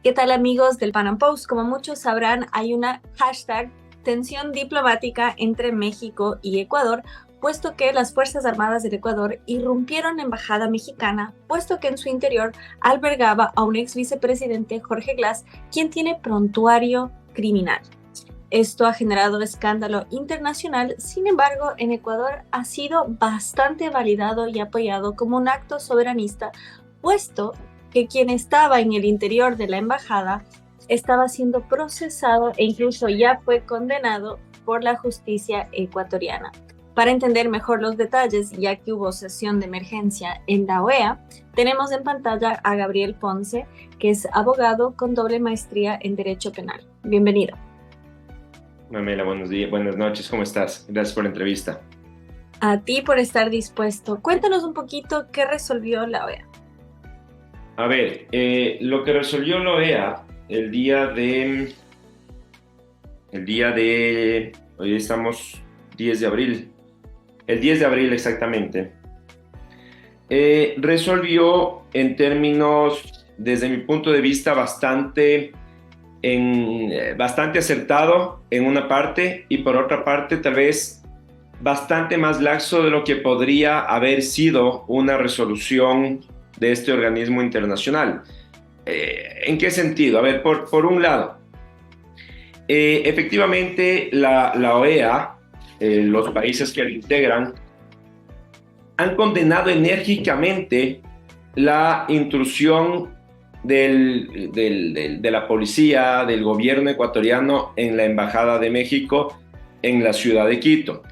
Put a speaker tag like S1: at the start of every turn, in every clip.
S1: ¿Qué tal amigos del Pan Am Post? Como muchos sabrán, hay una hashtag tensión diplomática entre México y Ecuador, puesto que las Fuerzas Armadas del Ecuador irrumpieron la embajada mexicana, puesto que en su interior albergaba a un ex vicepresidente, Jorge Glass, quien tiene prontuario criminal. Esto ha generado escándalo internacional, sin embargo, en Ecuador ha sido bastante validado y apoyado como un acto soberanista, puesto que quien estaba en el interior de la embajada estaba siendo procesado e incluso ya fue condenado por la justicia ecuatoriana. Para entender mejor los detalles, ya que hubo sesión de emergencia en la OEA, tenemos en pantalla a Gabriel Ponce, que es abogado con doble maestría en Derecho Penal. Bienvenido.
S2: Mamela, buenos días, buenas noches, ¿cómo estás? Gracias por la entrevista.
S1: A ti por estar dispuesto. Cuéntanos un poquito qué resolvió la OEA.
S2: A ver, lo que resolvió la OEA el día de, hoy estamos 10 de abril, el 10 de abril exactamente, resolvió en términos, desde mi punto de vista, bastante acertado en una parte y por otra parte tal vez bastante más laxo de lo que podría haber sido una resolución de este organismo internacional. ¿En qué sentido? A ver, por un lado, efectivamente la OEA, los países que la integran, han condenado enérgicamente la intrusión de la policía, del gobierno ecuatoriano en la Embajada de México en la ciudad de Quito.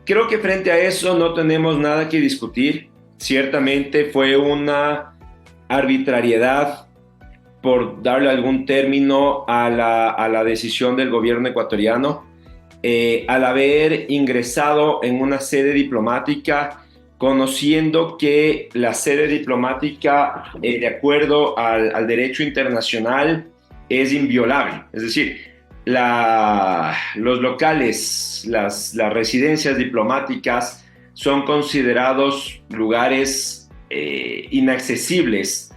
S2: Creo que frente a eso no tenemos nada que discutir. Ciertamente fue una arbitrariedad, por darle algún término a la decisión del gobierno ecuatoriano, al haber ingresado en una sede diplomática, conociendo que la sede diplomática, de acuerdo al derecho internacional, es inviolable. Es decir, los locales, las residencias diplomáticas son considerados lugares inaccesibles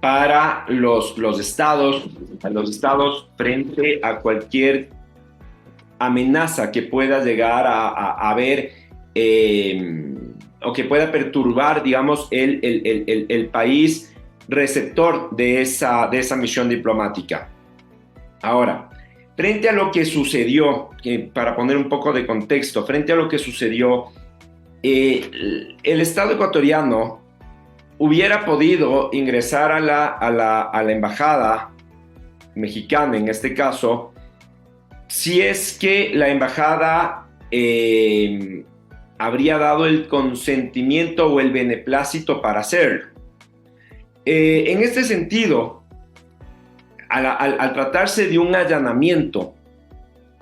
S2: para los estados frente a cualquier amenaza que pueda llegar a haber o que pueda perturbar, digamos, el país receptor de esa misión diplomática. Ahora, frente a lo que sucedió, para poner un poco de contexto, frente a lo que sucedió, el Estado ecuatoriano hubiera podido ingresar a la embajada mexicana, en este caso, si es que la embajada habría dado el consentimiento o el beneplácito para hacerlo. En este sentido, al tratarse de un allanamiento,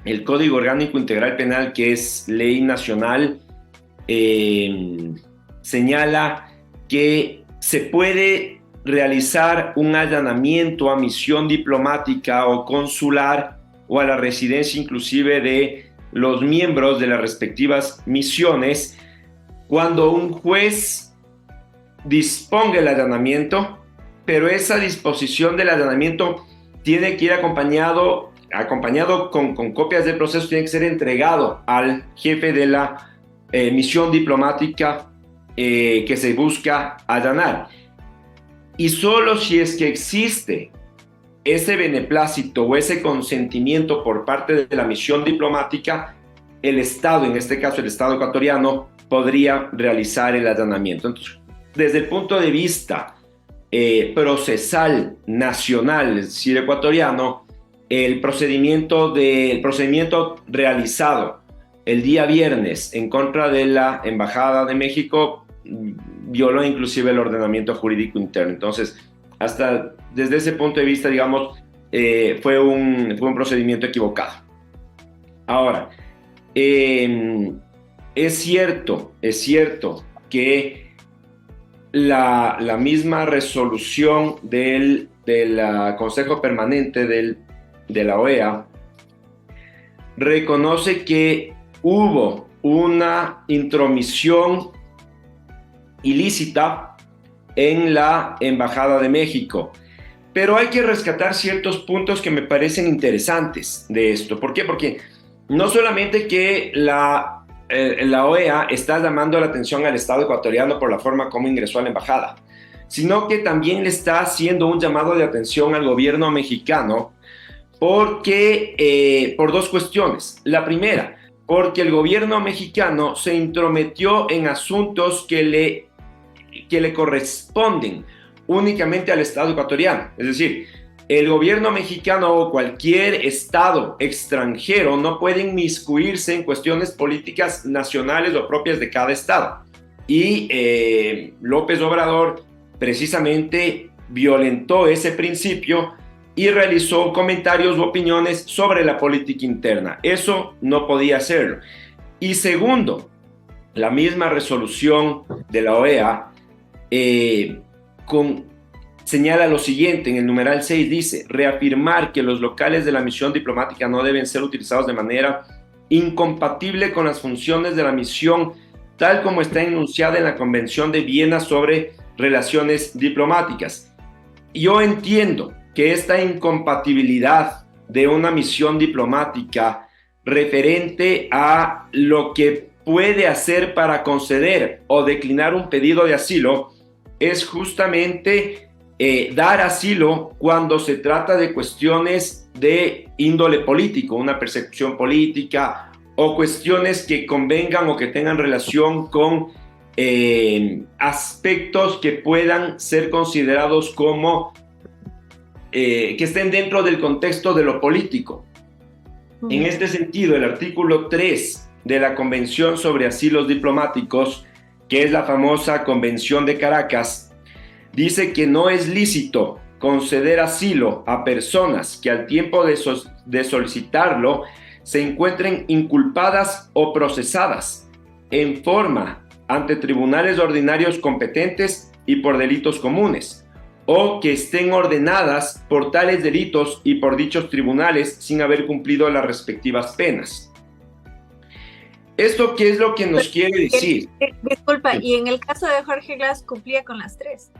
S2: el Código Orgánico Integral Penal, que es ley nacional, señala que se puede realizar un allanamiento a misión diplomática o consular o a la residencia inclusive de los miembros de las respectivas misiones cuando un juez disponga el allanamiento, pero esa disposición del allanamiento tiene que ir acompañado con copias del proceso, tiene que ser entregado al jefe de la misión diplomática que se busca allanar. Y solo si es que existe ese beneplácito o ese consentimiento por parte de la misión diplomática, el Estado, en este caso el Estado ecuatoriano, podría realizar el allanamiento. Entonces, desde el punto de vista procesal nacional, es decir, ecuatoriano, el procedimiento realizado el día viernes en contra de la Embajada de México violó inclusive el ordenamiento jurídico interno. Entonces, hasta desde ese punto de vista, digamos, fue un procedimiento equivocado. Ahora, es cierto que la misma resolución del Consejo Permanente de la OEA reconoce que hubo una intromisión ilícita en la Embajada de México, Pero hay que rescatar ciertos puntos que me parecen interesantes de esto. ¿Por qué? Porque no solamente que la OEA está llamando la atención al Estado ecuatoriano por la forma como ingresó a la embajada, sino que también le está haciendo un llamado de atención al gobierno mexicano porque, por dos cuestiones. La primera, porque el gobierno mexicano se intrometió en asuntos que le corresponden únicamente al Estado ecuatoriano. Es decir, el gobierno mexicano o cualquier Estado extranjero no puede inmiscuirse en cuestiones políticas nacionales o propias de cada Estado. Y López Obrador precisamente violentó ese principio y realizó comentarios u opiniones sobre la política interna. Eso no podía hacerlo. Y segundo, la misma resolución de la OEA señala lo siguiente, en el numeral 6 dice: reafirmar que los locales de la misión diplomática no deben ser utilizados de manera incompatible con las funciones de la misión, tal como está enunciada en la Convención de Viena sobre relaciones diplomáticas. Yo entiendo que esta incompatibilidad de una misión diplomática referente a lo que puede hacer para conceder o declinar un pedido de asilo es justamente dar asilo cuando se trata de cuestiones de índole político, una persecución política o cuestiones que convengan o que tengan relación con aspectos que puedan ser considerados como que estén dentro del contexto de lo político. En este sentido, el artículo 3 de la Convención sobre Asilos Diplomáticos, que es la famosa Convención de Caracas, dice que no es lícito conceder asilo a personas que al tiempo de solicitarlo se encuentren inculpadas o procesadas en forma ante tribunales ordinarios competentes y por delitos comunes, o que estén ordenadas por tales delitos y por dichos tribunales sin haber cumplido las respectivas penas. ¿Esto qué es lo que nos quiere decir?
S1: Disculpa, y en el caso de Jorge Glass cumplía con las tres.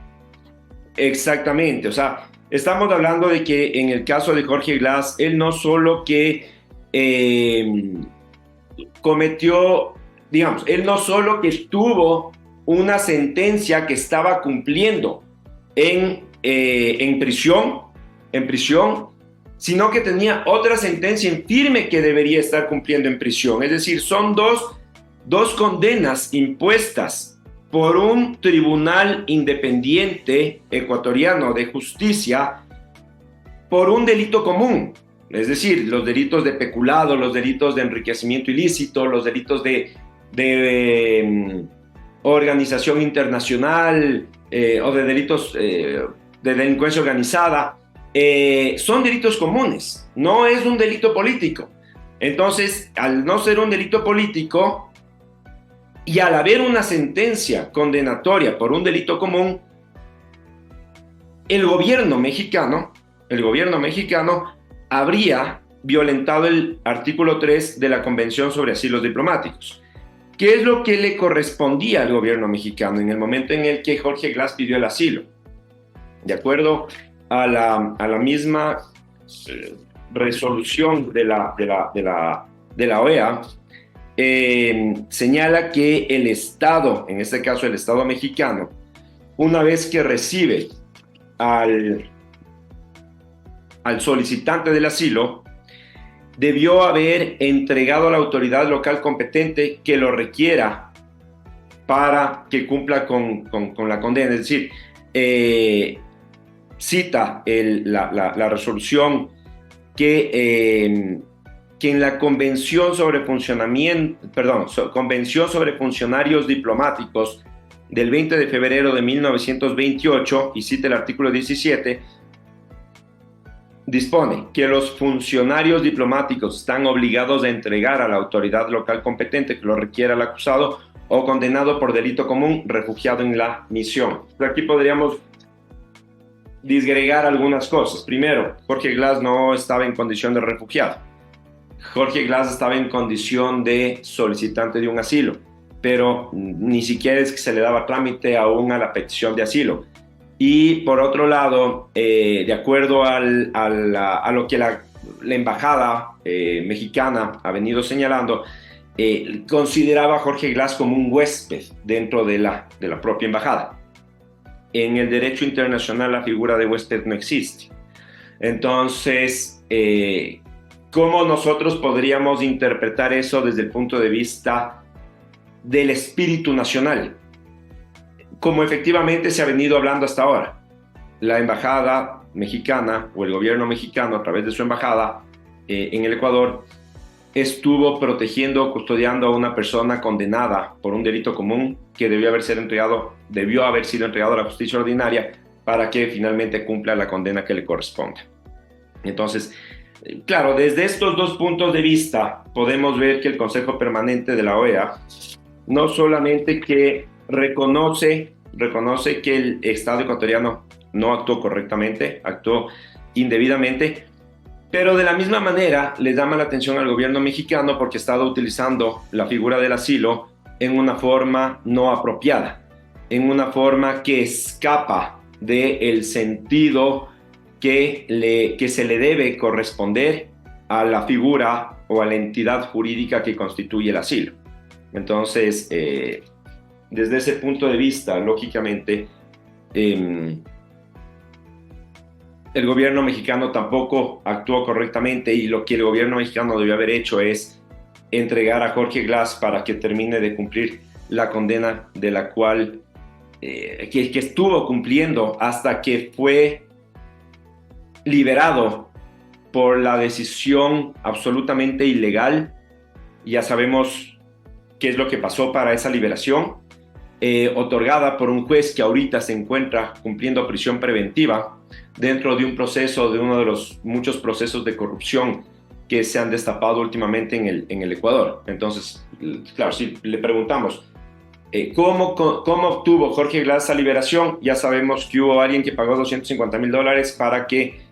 S2: Exactamente, o sea, estamos hablando de que en el caso de Jorge Glass, él no solo que cometió, digamos, él no solo que tuvo una sentencia que estaba cumpliendo en prisión, sino que tenía otra sentencia en firme que debería estar cumpliendo en prisión. Es decir, son dos condenas impuestas por un tribunal independiente ecuatoriano de justicia por un delito común. Es decir, los delitos de peculado, los delitos de enriquecimiento ilícito, los delitos de organización internacional o de delitos de delincuencia organizada, son delitos comunes, no es un delito político. Entonces, al no ser un delito político y al haber una sentencia condenatoria por un delito común, el gobierno mexicano habría violentado el artículo 3 de la Convención sobre Asilos Diplomáticos. ¿Qué es lo que le correspondía al gobierno mexicano en el momento en el que Jorge Glass pidió el asilo? De acuerdo a la misma resolución de la OEA, señala que el Estado, en este caso el Estado mexicano, una vez que recibe al solicitante del asilo, debió haber entregado a la autoridad local competente que lo requiera para que cumpla con la condena. Es decir, cita la resolución que en la Convención sobre Convención sobre Funcionarios Diplomáticos del 20 de febrero de 1928, y cita el artículo 17, dispone que los funcionarios diplomáticos están obligados a entregar a la autoridad local competente que lo requiera al acusado o condenado por delito común refugiado en la misión. Aquí podríamos disgregar algunas cosas. Primero, Jorge Glass no estaba en condición de refugiado. Jorge Glass estaba en condición de solicitante de un asilo, pero ni siquiera es que se le daba trámite aún a la petición de asilo. Y por otro lado, de acuerdo a lo que la embajada mexicana ha venido señalando, consideraba a Jorge Glass como un huésped dentro de la propia embajada. En el derecho internacional la figura de huésped no existe. Entonces, ¿cómo nosotros podríamos interpretar eso desde el punto de vista del espíritu nacional? Como efectivamente se ha venido hablando hasta ahora. La embajada mexicana o el gobierno mexicano a través de su embajada en el Ecuador estuvo protegiendo o custodiando a una persona condenada por un delito común que debió haber sido entregado a la justicia ordinaria para que finalmente cumpla la condena que le corresponde. Entonces, claro, desde estos dos puntos de vista podemos ver que el Consejo Permanente de la OEA no solamente que reconoce que el Estado ecuatoriano no actuó correctamente, actuó indebidamente, pero de la misma manera le llama la atención al gobierno mexicano porque ha estado utilizando la figura del asilo en una forma no apropiada, en una forma que escapa del sentido que se le debe corresponder a la figura o a la entidad jurídica que constituye el asilo. Entonces, desde ese punto de vista, lógicamente, el gobierno mexicano tampoco actuó correctamente y lo que el gobierno mexicano debió haber hecho es entregar a Jorge Glass para que termine de cumplir la condena de la cual que estuvo cumpliendo hasta que fue liberado por la decisión absolutamente ilegal. Ya sabemos qué es lo que pasó para esa liberación, otorgada por un juez que ahorita se encuentra cumpliendo prisión preventiva dentro de un proceso, de uno de los muchos procesos de corrupción que se han destapado últimamente en el Ecuador. Entonces, claro, si le preguntamos ¿cómo obtuvo Jorge Glass esa liberación? Ya sabemos que hubo alguien que pagó $250,000 para que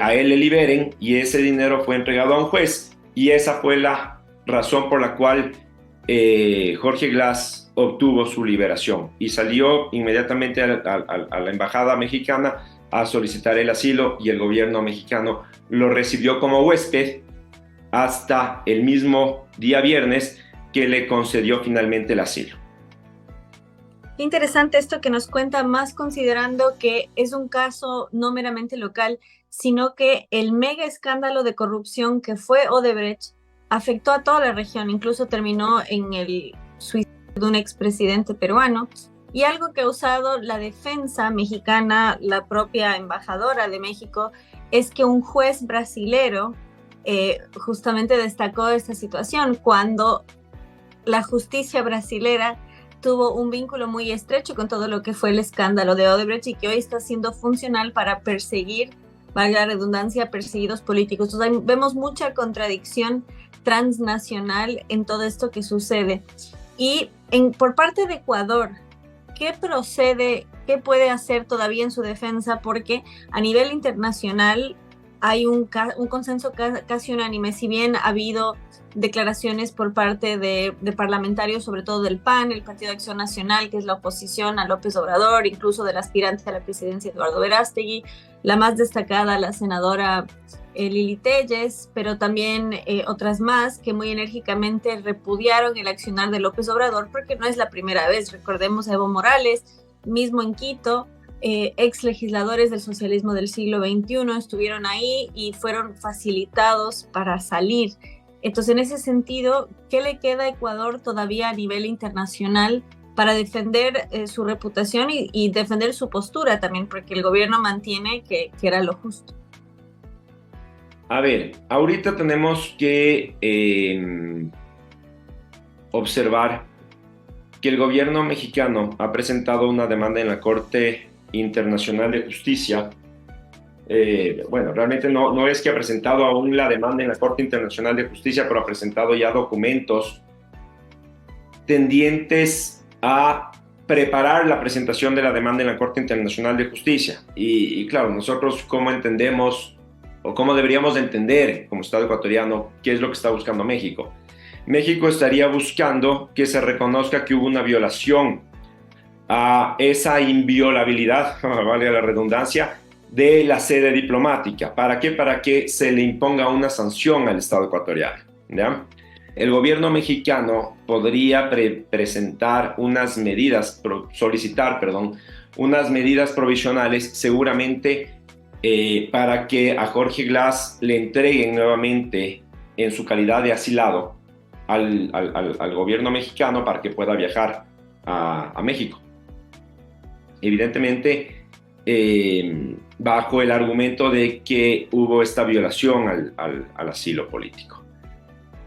S2: a él le liberen y ese dinero fue entregado a un juez y esa fue la razón por la cual Jorge Glass obtuvo su liberación y salió inmediatamente a la embajada mexicana a solicitar el asilo y el gobierno mexicano lo recibió como huésped hasta el mismo día viernes que le concedió finalmente el asilo.
S1: Interesante esto que nos cuenta, más considerando que es un caso no meramente local, sino que el mega escándalo de corrupción que fue Odebrecht afectó a toda la región, incluso terminó en el suicidio de un expresidente peruano, y algo que ha usado la defensa mexicana, la propia embajadora de México, es que un juez brasilero justamente destacó esta situación cuando la justicia brasilera tuvo un vínculo muy estrecho con todo lo que fue el escándalo de Odebrecht y que hoy está siendo funcional para perseguir, valga la redundancia, perseguidos políticos. Entonces, vemos mucha contradicción transnacional en todo esto que sucede. Y por parte de Ecuador, ¿qué procede, qué puede hacer todavía en su defensa? Porque a nivel internacional hay un consenso casi unánime, si bien ha habido declaraciones por parte de parlamentarios, sobre todo del PAN, el Partido de Acción Nacional, que es la oposición a López Obrador, incluso del aspirante a la presidencia Eduardo Verástegui, la más destacada, la senadora Lili Telles, pero también otras más que muy enérgicamente repudiaron el accionar de López Obrador, porque no es la primera vez. Recordemos a Evo Morales, mismo en Quito, ex legisladores del socialismo del siglo XXI estuvieron ahí y fueron facilitados para salir. Entonces, en ese sentido, ¿qué le queda a Ecuador todavía a nivel internacional para defender su reputación y defender su postura también? Porque el gobierno mantiene que era lo justo.
S2: A ver, ahorita tenemos que observar que el gobierno mexicano ha presentado una demanda en la Corte Internacional de Justicia. Bueno, realmente no es que ha presentado aún la demanda en la Corte Internacional de Justicia, pero ha presentado ya documentos tendientes a preparar la presentación de la demanda en la Corte Internacional de Justicia. Y claro, nosotros cómo entendemos o cómo deberíamos de entender como Estado ecuatoriano qué es lo que está buscando México. México estaría buscando que se reconozca que hubo una violación a esa inviolabilidad, valga la redundancia, de la sede diplomática. ¿Para qué? Para que se le imponga una sanción al Estado ecuatoriano, ¿ya? El gobierno mexicano podría solicitar unas medidas provisionales seguramente para que a Jorge Glass le entreguen nuevamente en su calidad de asilado al gobierno mexicano para que pueda viajar a México. Evidentemente, bajo el argumento de que hubo esta violación al asilo político.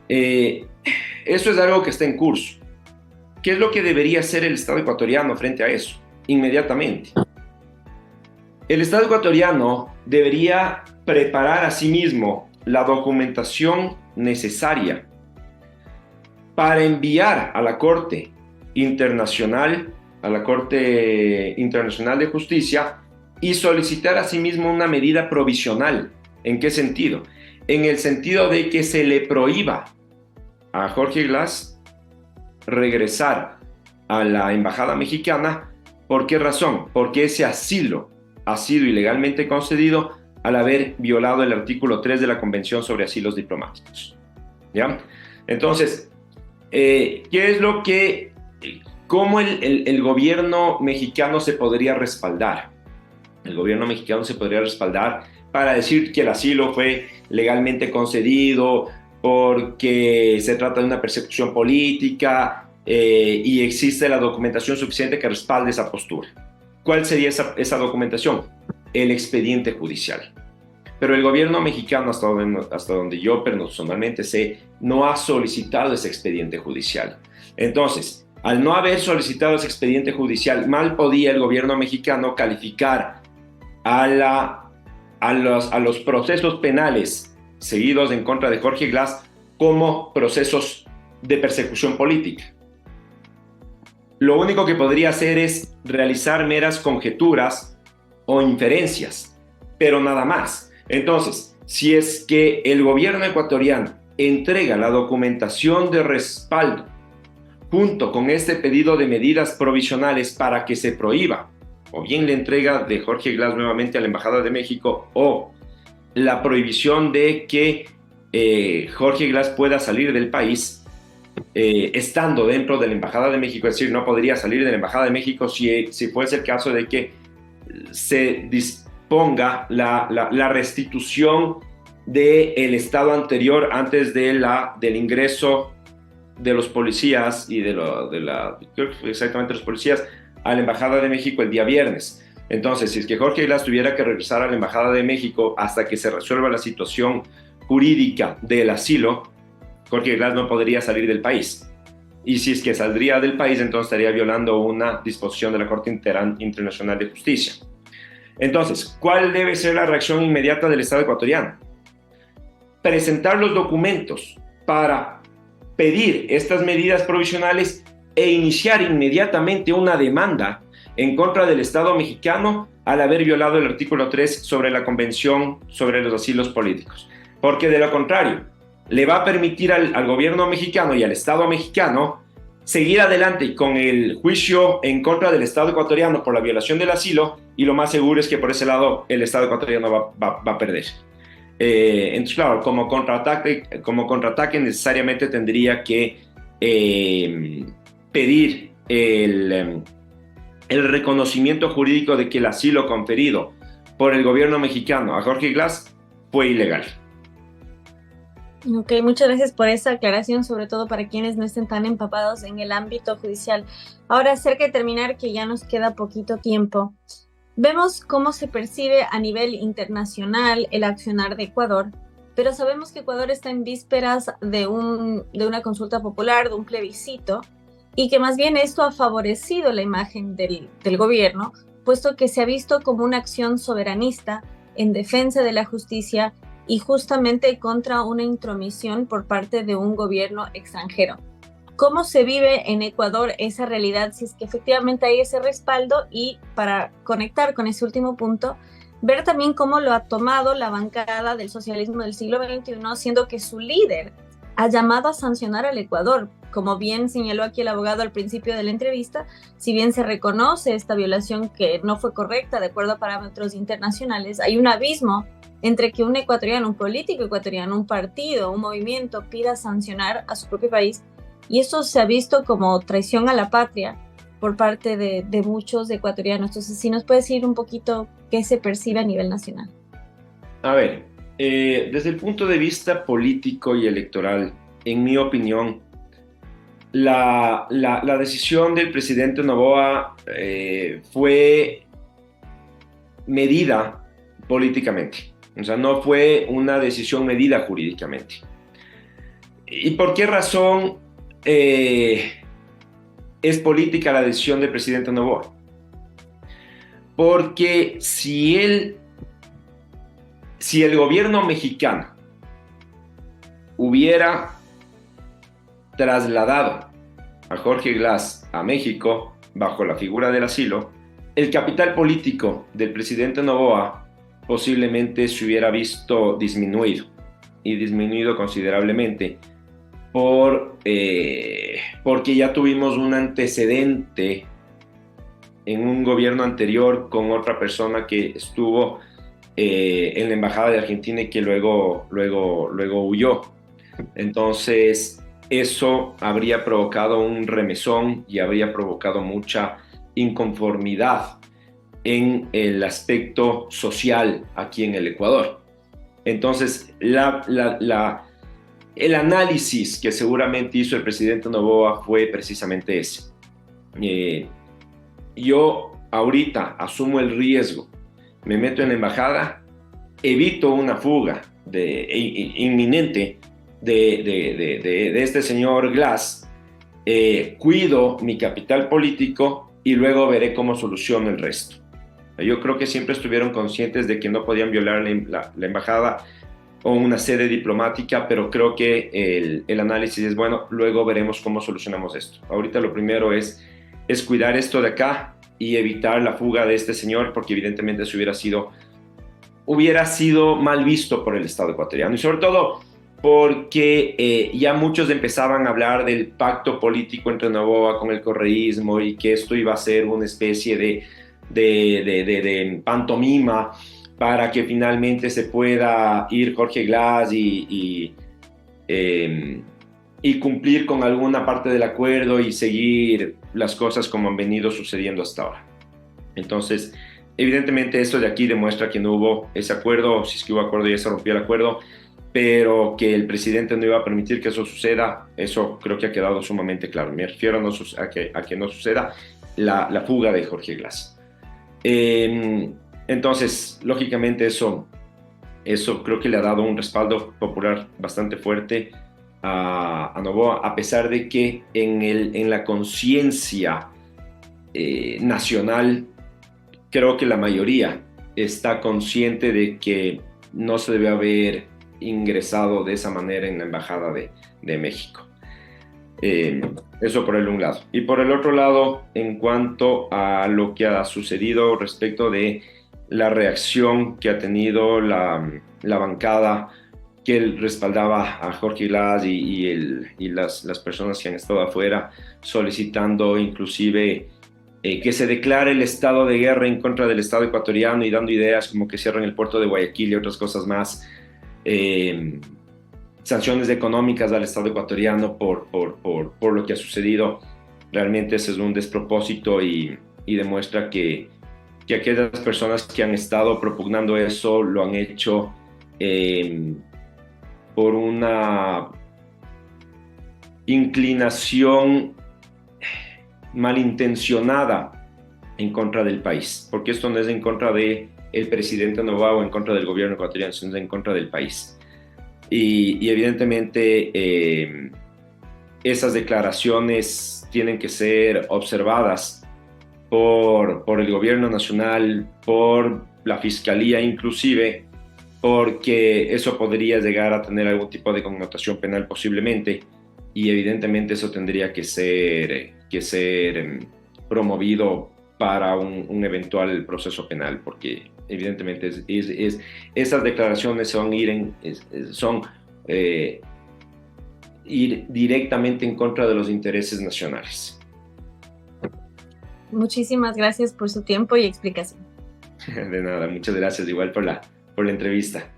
S2: Eso es algo que está en curso. ¿Qué es lo que debería hacer el Estado ecuatoriano frente a eso? Inmediatamente. El Estado ecuatoriano debería preparar a sí mismo la documentación necesaria para enviar a la Corte Internacional de Justicia y solicitar a sí mismo una medida provisional. ¿En qué sentido? En el sentido de que se le prohíba a Jorge Glass regresar a la embajada mexicana. ¿Por qué razón? Porque ese asilo ha sido ilegalmente concedido al haber violado el artículo 3 de la Convención sobre Asilos Diplomáticos. ¿Ya? Entonces, ¿cómo el gobierno mexicano se podría respaldar? El gobierno mexicano se podría respaldar para decir que el asilo fue legalmente concedido porque se trata de una persecución política y existe la documentación suficiente que respalde esa postura. ¿Cuál sería esa documentación? El expediente judicial. Pero el gobierno mexicano, hasta donde yo personalmente sé, no ha solicitado ese expediente judicial. Entonces, al no haber solicitado ese expediente judicial, mal podía el gobierno mexicano calificar a los procesos penales seguidos en contra de Jorge Glass como procesos de persecución política. Lo único que podría hacer es realizar meras conjeturas o inferencias, pero nada más. Entonces, si es que el gobierno ecuatoriano entrega la documentación de respaldo junto con este pedido de medidas provisionales para que se prohíba o bien la entrega de Jorge Glass nuevamente a la Embajada de México o la prohibición de que Jorge Glass pueda salir del país estando dentro de la Embajada de México, es decir, no podría salir de la Embajada de México si fuese el caso de que se disponga la restitución del estado anterior antes del ingreso de los policías y exactamente los policías a la Embajada de México el día viernes. Entonces, si es que Jorge Glass tuviera que regresar a la Embajada de México hasta que se resuelva la situación jurídica del asilo, Jorge Glass no podría salir del país. Y si es que saldría del país, entonces estaría violando una disposición de la Corte Internacional de Justicia. Entonces, ¿cuál debe ser la reacción inmediata del Estado ecuatoriano? Presentar los documentos para pedir estas medidas provisionales e iniciar inmediatamente una demanda en contra del Estado mexicano al haber violado el artículo 3 sobre la Convención sobre los Asilos Políticos. Porque de lo contrario, le va a permitir al gobierno mexicano y al Estado mexicano seguir adelante con el juicio en contra del Estado ecuatoriano por la violación del asilo, y lo más seguro es que por ese lado el Estado ecuatoriano va a perder. Entonces, claro, como contraataque necesariamente tendría que pedir el reconocimiento jurídico de que el asilo conferido por el gobierno mexicano a Jorge Glass fue ilegal.
S1: Ok, muchas gracias por esa aclaración, sobre todo para quienes no estén tan empapados en el ámbito judicial. Ahora, cerca de terminar, que ya nos queda poquito tiempo, vemos cómo se percibe a nivel internacional el accionar de Ecuador, pero sabemos que Ecuador está en vísperas de una consulta popular, de un plebiscito, y que más bien esto ha favorecido la imagen del gobierno, puesto que se ha visto como una acción soberanista en defensa de la justicia y justamente contra una intromisión por parte de un gobierno extranjero. ¿Cómo se vive en Ecuador esa realidad, si es que efectivamente hay ese respaldo? Y para conectar con ese último punto, ver también cómo lo ha tomado la bancada del socialismo del siglo XXI, siendo que su líder ha llamado a sancionar al Ecuador. Como bien señaló aquí el abogado al principio de la entrevista, si bien se reconoce esta violación que no fue correcta de acuerdo a parámetros internacionales, hay un abismo entre que un ecuatoriano, un político ecuatoriano, un partido, un movimiento pida sancionar a su propio país, y eso se ha visto como traición a la patria por parte de muchos ecuatorianos. Entonces, si nos puedes decir un poquito qué se percibe a nivel nacional.
S2: A ver, desde el punto de vista político y electoral, en mi opinión, la decisión del presidente Noboa fue medida políticamente. O sea, no fue una decisión medida jurídicamente. ¿Y por qué razón es política la decisión del presidente Noboa? Porque si el gobierno mexicano hubiera trasladado a Jorge Glass a México bajo la figura del asilo, el capital político del presidente Noboa posiblemente se hubiera visto disminuido, y disminuido considerablemente, porque ya tuvimos un antecedente en un gobierno anterior con otra persona que estuvo en la embajada de Argentina y que luego huyó. Entonces, eso habría provocado un remesón y habría provocado mucha inconformidad en el aspecto social aquí en el Ecuador. Entonces, el análisis que seguramente hizo el presidente Noboa fue precisamente ese. Yo ahorita asumo el riesgo, me meto en la embajada, evito una fuga inminente de este señor Glass, cuido mi capital político y luego veré cómo soluciono el resto. Yo creo que siempre estuvieron conscientes de que no podían violar la embajada o una sede diplomática, pero creo que el análisis es, bueno, luego veremos cómo solucionamos esto. Ahorita lo primero es cuidar esto de acá y evitar la fuga de este señor, porque evidentemente eso hubiera sido mal visto por el Estado ecuatoriano, y sobre todo porque ya muchos empezaban a hablar del pacto político entre Noboa con el correísmo y que esto iba a ser una especie de pantomima para que finalmente se pueda ir Jorge Glass y cumplir con alguna parte del acuerdo y seguir las cosas como han venido sucediendo hasta ahora. Entonces, evidentemente esto de aquí demuestra que no hubo ese acuerdo, si es que hubo acuerdo ya se rompió el acuerdo, pero que el presidente no iba a permitir que eso suceda, eso creo que ha quedado sumamente claro. Me refiero a que no suceda la fuga de Jorge Glass. Entonces, lógicamente eso creo que le ha dado un respaldo popular bastante fuerte a Noboa, a pesar de que en la conciencia nacional creo que la mayoría está consciente de que no se debe haber ingresado de esa manera en la Embajada de México. Eso por el un lado. Y por el otro lado, en cuanto a lo que ha sucedido respecto de la reacción que ha tenido la bancada que respaldaba a Jorge Glass y las personas que han estado afuera, solicitando inclusive que se declare el estado de guerra en contra del Estado ecuatoriano y dando ideas como que cierren el puerto de Guayaquil y otras cosas más. Sanciones económicas al Estado ecuatoriano por lo que ha sucedido. Realmente ese es un despropósito y demuestra que aquellas personas que han estado propugnando eso lo han hecho por una inclinación malintencionada en contra del país, porque esto no es en contra del presidente Noboa o en contra del gobierno ecuatoriano, sino en contra del país. Y evidentemente esas declaraciones tienen que ser observadas por el gobierno nacional, por la fiscalía inclusive, porque eso podría llegar a tener algún tipo de connotación penal posiblemente, y evidentemente eso tendría que ser promovido para un eventual proceso penal, porque evidentemente esas declaraciones son ir directamente en contra de los intereses nacionales.
S1: Muchísimas gracias por su tiempo y explicación.
S2: De nada, muchas gracias igual por la entrevista.